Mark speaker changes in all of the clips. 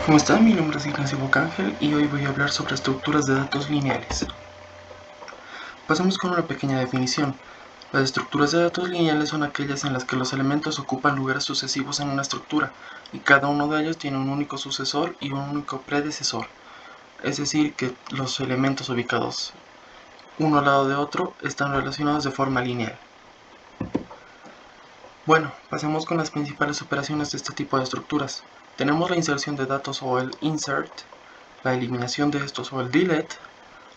Speaker 1: ¿Cómo están? Mi nombre es Ignacio Bocángel y hoy voy a hablar sobre estructuras de datos lineales. Pasemos con una pequeña definición. Las estructuras de datos lineales son aquellas en las que los elementos ocupan lugares sucesivos en una estructura y cada uno de ellos tiene un único sucesor y un único predecesor. Es decir, que los elementos ubicados uno al lado de otro están relacionados de forma lineal. Bueno, pasemos con las principales operaciones de este tipo de estructuras. Tenemos la inserción de datos o el insert, la eliminación de estos o el delete,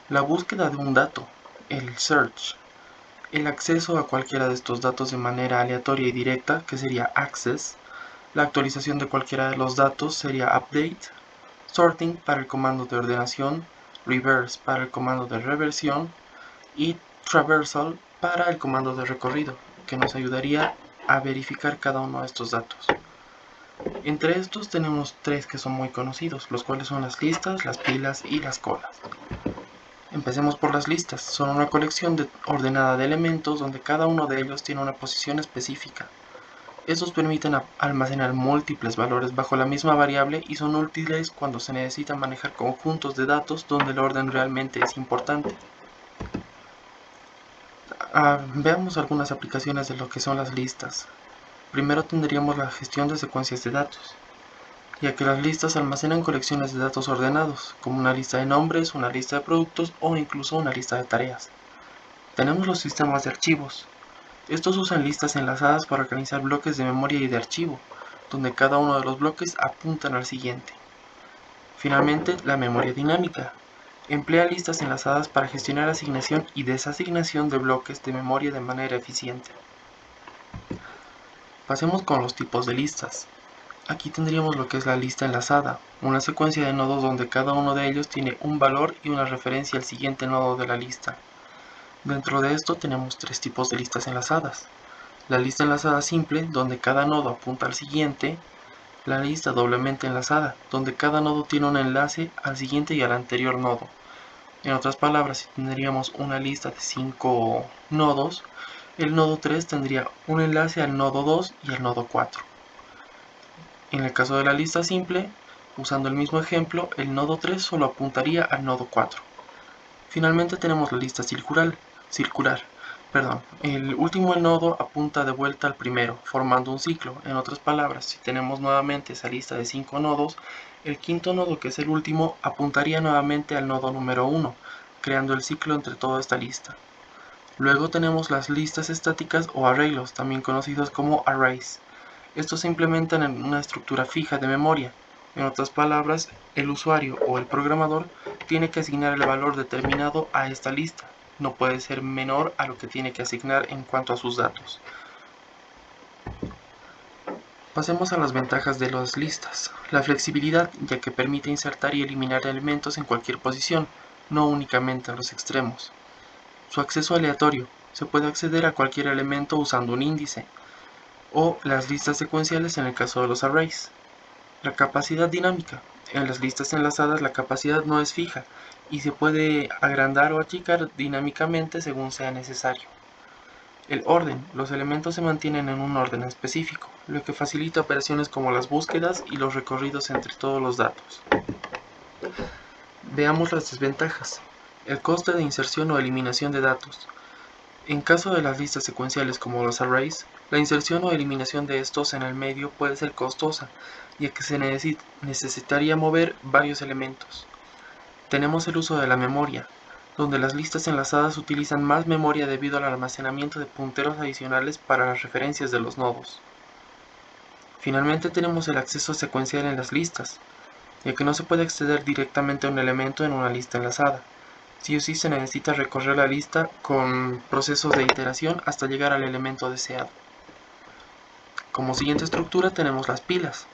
Speaker 1: la búsqueda de un dato, el search, el acceso a cualquiera de estos datos de manera aleatoria y directa, que sería access, la actualización de cualquiera de los datos sería update, sorting para el comando de ordenación, reverse para el comando de reversión y traversal para el comando de recorrido, que nos ayudaría a verificar cada uno de estos datos. Entre estos tenemos tres que son muy conocidos, los cuales son las listas, las pilas y las colas. Empecemos por las listas. Son una colección ordenada de elementos donde cada uno de ellos tiene una posición específica. Estos permiten almacenar múltiples valores bajo la misma variable y son útiles cuando se necesita manejar conjuntos de datos donde el orden realmente es importante. Veamos algunas aplicaciones de lo que son las listas. Primero tendríamos la gestión de secuencias de datos, ya que las listas almacenan colecciones de datos ordenados, como una lista de nombres, una lista de productos o incluso una lista de tareas. Tenemos los sistemas de archivos. Estos usan listas enlazadas para organizar bloques de memoria y de archivo, donde cada uno de los bloques apuntan al siguiente. Finalmente, la memoria dinámica. Emplea listas enlazadas para gestionar asignación y desasignación de bloques de memoria de manera eficiente. Pasemos con los tipos de listas. Aquí tendríamos lo que es la lista enlazada, una secuencia de nodos donde cada uno de ellos tiene un valor y una referencia al siguiente nodo de la lista. Dentro de esto tenemos tres tipos de listas enlazadas. La lista enlazada simple, donde cada nodo apunta al siguiente. La lista doblemente enlazada, donde cada nodo tiene un enlace al siguiente y al anterior nodo. En otras palabras, si tendríamos una lista de 5 nodos, el nodo 3 tendría un enlace al nodo 2 y al nodo 4. En el caso de la lista simple, usando el mismo ejemplo, el nodo 3 solo apuntaría al nodo 4. Finalmente tenemos la lista circular. El último nodo apunta de vuelta al primero, formando un ciclo. En otras palabras, si tenemos nuevamente esa lista de 5 nodos, el quinto nodo, que es el último, apuntaría nuevamente al nodo número 1, creando el ciclo entre toda esta lista. Luego tenemos las listas estáticas o arreglos, también conocidos como arrays. Estos se implementan en una estructura fija de memoria. En otras palabras, el usuario o el programador tiene que asignar el valor determinado a esta lista. No puede ser menor a lo que tiene que asignar en cuanto a sus datos. Pasemos a las ventajas de las listas. La flexibilidad, ya que permite insertar y eliminar elementos en cualquier posición, no únicamente en los extremos. Su acceso aleatorio. Se puede acceder a cualquier elemento usando un índice. O las listas secuenciales en el caso de los arrays. La capacidad dinámica. En las listas enlazadas la capacidad no es fija y se puede agrandar o achicar dinámicamente según sea necesario. El orden. Los elementos se mantienen en un orden específico, lo que facilita operaciones como las búsquedas y los recorridos entre todos los datos. Veamos las desventajas. El coste de inserción o eliminación de datos. En caso de las listas secuenciales como los arrays, la inserción o eliminación de estos en el medio puede ser costosa, ya que se necesitaría mover varios elementos. Tenemos el uso de la memoria, donde las listas enlazadas utilizan más memoria debido al almacenamiento de punteros adicionales para las referencias de los nodos. Finalmente tenemos el acceso secuencial en las listas, ya que no se puede acceder directamente a un elemento en una lista enlazada. Sí o sí se necesita recorrer la lista con procesos de iteración hasta llegar al elemento deseado. Como siguiente estructura tenemos las pilas.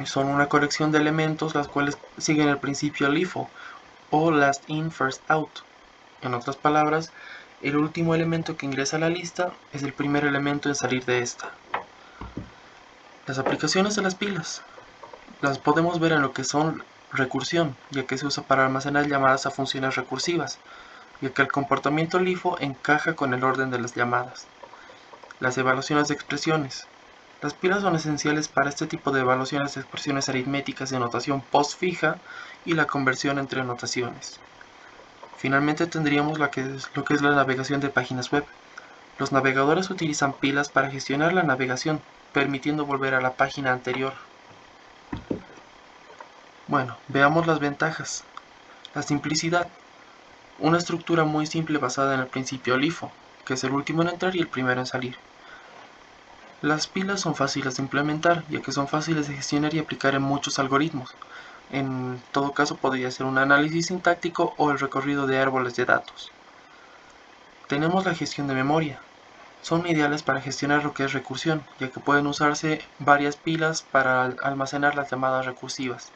Speaker 1: Son una colección de elementos las cuales siguen el principio LIFO o Last In First Out. En otras palabras, el último elemento que ingresa a la lista es el primer elemento en salir de esta. Las aplicaciones de las pilas las podemos ver en lo que son recursión, ya que se usa para almacenar llamadas a funciones recursivas, ya que el comportamiento LIFO encaja con el orden de las llamadas. Las evaluaciones de expresiones. Las pilas son esenciales para este tipo de evaluaciones de expresiones aritméticas de notación postfija y la conversión entre notaciones. Finalmente tendríamos lo que es la navegación de páginas web. Los navegadores utilizan pilas para gestionar la navegación, permitiendo volver a la página anterior. Bueno, veamos las ventajas. La simplicidad. Una estructura muy simple basada en el principio LIFO, que es el último en entrar y el primero en salir. Las pilas son fáciles de implementar, ya que son fáciles de gestionar y aplicar en muchos algoritmos. En todo caso podría ser un análisis sintáctico o el recorrido de árboles de datos. Tenemos la gestión de memoria. Son ideales para gestionar lo que es recursión, ya que pueden usarse varias pilas para almacenar las llamadas recursivas.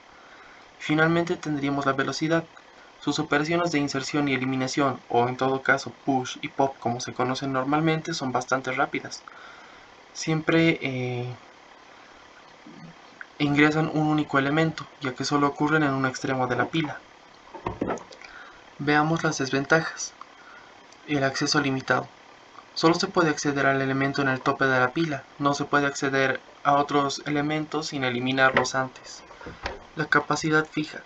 Speaker 1: Finalmente tendríamos la velocidad. Sus operaciones de inserción y eliminación, o en todo caso push y pop como se conocen normalmente, son bastante rápidas. Siempre ingresan un único elemento, ya que solo ocurren en un extremo de la pila. Veamos las desventajas. El acceso limitado. Solo se puede acceder al elemento en el tope de la pila, no se puede acceder a otros elementos sin eliminarlos antes. La capacidad fija.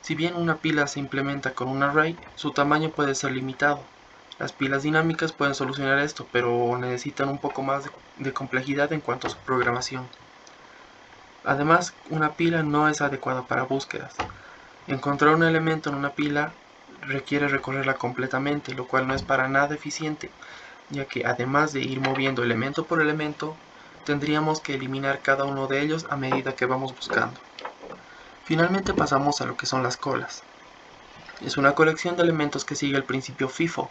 Speaker 1: Si bien una pila se implementa con un array, su tamaño puede ser limitado. Las pilas dinámicas pueden solucionar esto, pero necesitan un poco más de complejidad en cuanto a su programación. Además, una pila no es adecuada para búsquedas. Encontrar un elemento en una pila requiere recorrerla completamente, lo cual no es para nada eficiente, ya que además de ir moviendo elemento por elemento, tendríamos que eliminar cada uno de ellos a medida que vamos buscando. Finalmente pasamos a lo que son las colas. Es una colección de elementos que sigue el principio FIFO,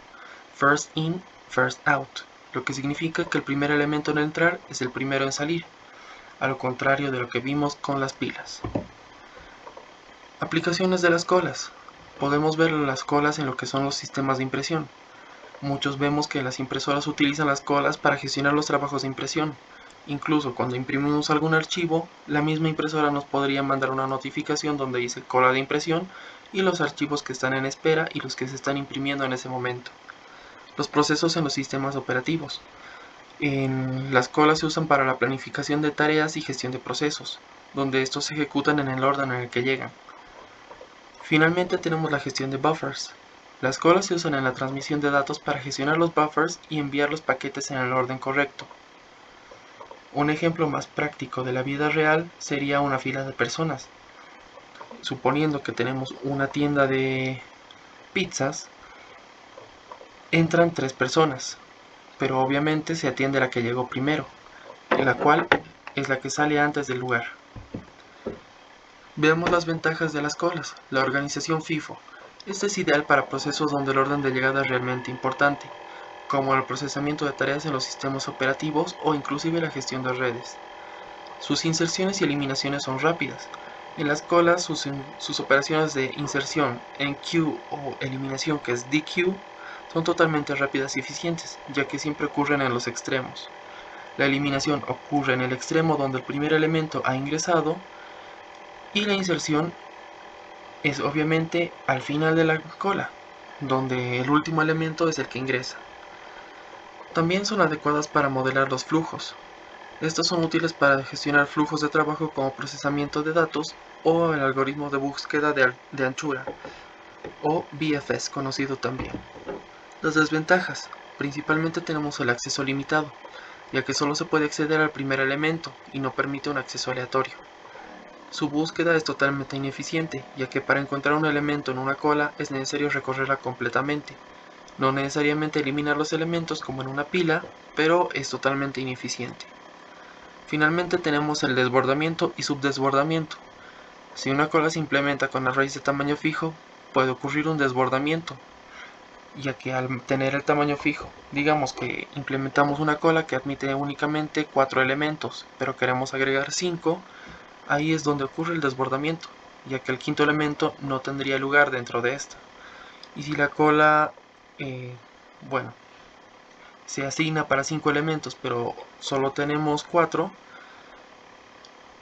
Speaker 1: First In, First Out, lo que significa que el primer elemento en entrar es el primero en salir, a lo contrario de lo que vimos con las pilas. Aplicaciones de las colas. Podemos ver las colas en lo que son los sistemas de impresión. Muchos vemos que las impresoras utilizan las colas para gestionar los trabajos de impresión. Incluso cuando imprimimos algún archivo, la misma impresora nos podría mandar una notificación donde dice cola de impresión y los archivos que están en espera y los que se están imprimiendo en ese momento. Los procesos en los sistemas operativos. Las colas se usan para la planificación de tareas y gestión de procesos, donde estos se ejecutan en el orden en el que llegan. Finalmente tenemos la gestión de buffers. Las colas se usan en la transmisión de datos para gestionar los buffers y enviar los paquetes en el orden correcto. Un ejemplo más práctico de la vida real sería una fila de personas. Suponiendo que tenemos una tienda de pizzas, entran 3 personas, pero obviamente se atiende la que llegó primero, la cual es la que sale antes del lugar. Veamos las ventajas de las colas. La organización FIFO. Esta es ideal para procesos donde el orden de llegada es realmente importante, como el procesamiento de tareas en los sistemas operativos o inclusive la gestión de redes. Sus inserciones y eliminaciones son rápidas. En las colas sus operaciones de inserción, enqueue o eliminación, que es dequeue, son totalmente rápidas y eficientes, ya que siempre ocurren en los extremos. La eliminación ocurre en el extremo donde el primer elemento ha ingresado y la inserción es obviamente al final de la cola, donde el último elemento es el que ingresa. También son adecuadas para modelar los flujos. Estos son útiles para gestionar flujos de trabajo como procesamiento de datos o el algoritmo de búsqueda de anchura, o BFS conocido también. Las desventajas. Principalmente tenemos el acceso limitado, ya que solo se puede acceder al primer elemento y no permite un acceso aleatorio. Su búsqueda es totalmente ineficiente, ya que para encontrar un elemento en una cola es necesario recorrerla completamente. No necesariamente eliminar los elementos como en una pila, pero es totalmente ineficiente. Finalmente tenemos el desbordamiento y subdesbordamiento. Si una cola se implementa con arrays de tamaño fijo, puede ocurrir un desbordamiento, ya que al tener el tamaño fijo, digamos que implementamos una cola que admite únicamente 4 elementos, pero queremos agregar 5, ahí es donde ocurre el desbordamiento, ya que el quinto elemento no tendría lugar dentro de esta. Y si la cola, se asigna para 5 elementos, pero solo tenemos 4,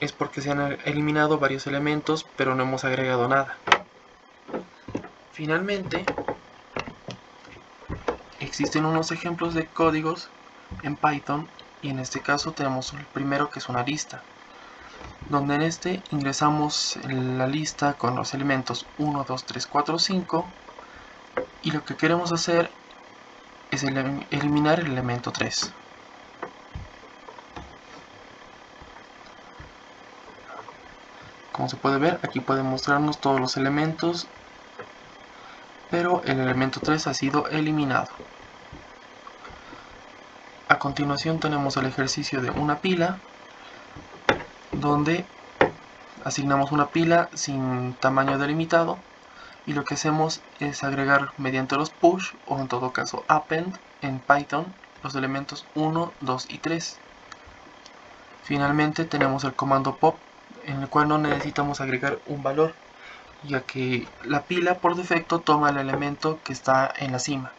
Speaker 1: es porque se han eliminado varios elementos, pero no hemos agregado nada. Finalmente, existen unos ejemplos de códigos en Python y en este caso tenemos el primero, que es una lista, donde en este ingresamos la lista con los elementos 1, 2, 3, 4, 5, y lo que queremos hacer es eliminar el elemento 3. Como se puede ver, aquí puede mostrarnos todos los elementos, pero el elemento 3 ha sido eliminado. A continuación tenemos el ejercicio de una pila, donde asignamos una pila sin tamaño delimitado, y lo que hacemos es agregar mediante los push, o en todo caso append, en Python, los elementos 1, 2 y 3. Finalmente tenemos el comando pop, en el cual no necesitamos agregar un valor, ya que la pila por defecto toma el elemento que está en la cima.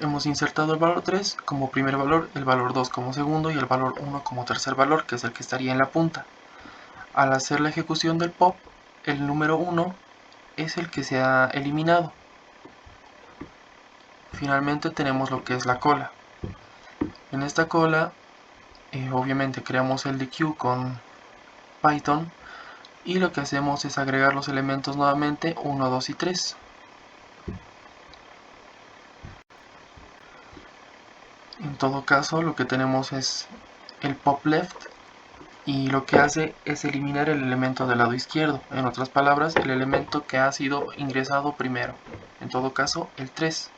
Speaker 1: Hemos insertado el valor 3 como primer valor, el valor 2 como segundo y el valor 1 como tercer valor, que es el que estaría en la punta. Al hacer la ejecución del pop, el número 1 es el que se ha eliminado. Finalmente tenemos lo que es la cola. En esta cola, obviamente creamos el dequeue con Python, y lo que hacemos es agregar los elementos nuevamente 1, 2 y 3. En todo caso, lo que tenemos es el pop left, y lo que hace es eliminar el elemento del lado izquierdo, en otras palabras, el elemento que ha sido ingresado primero, en todo caso el 3.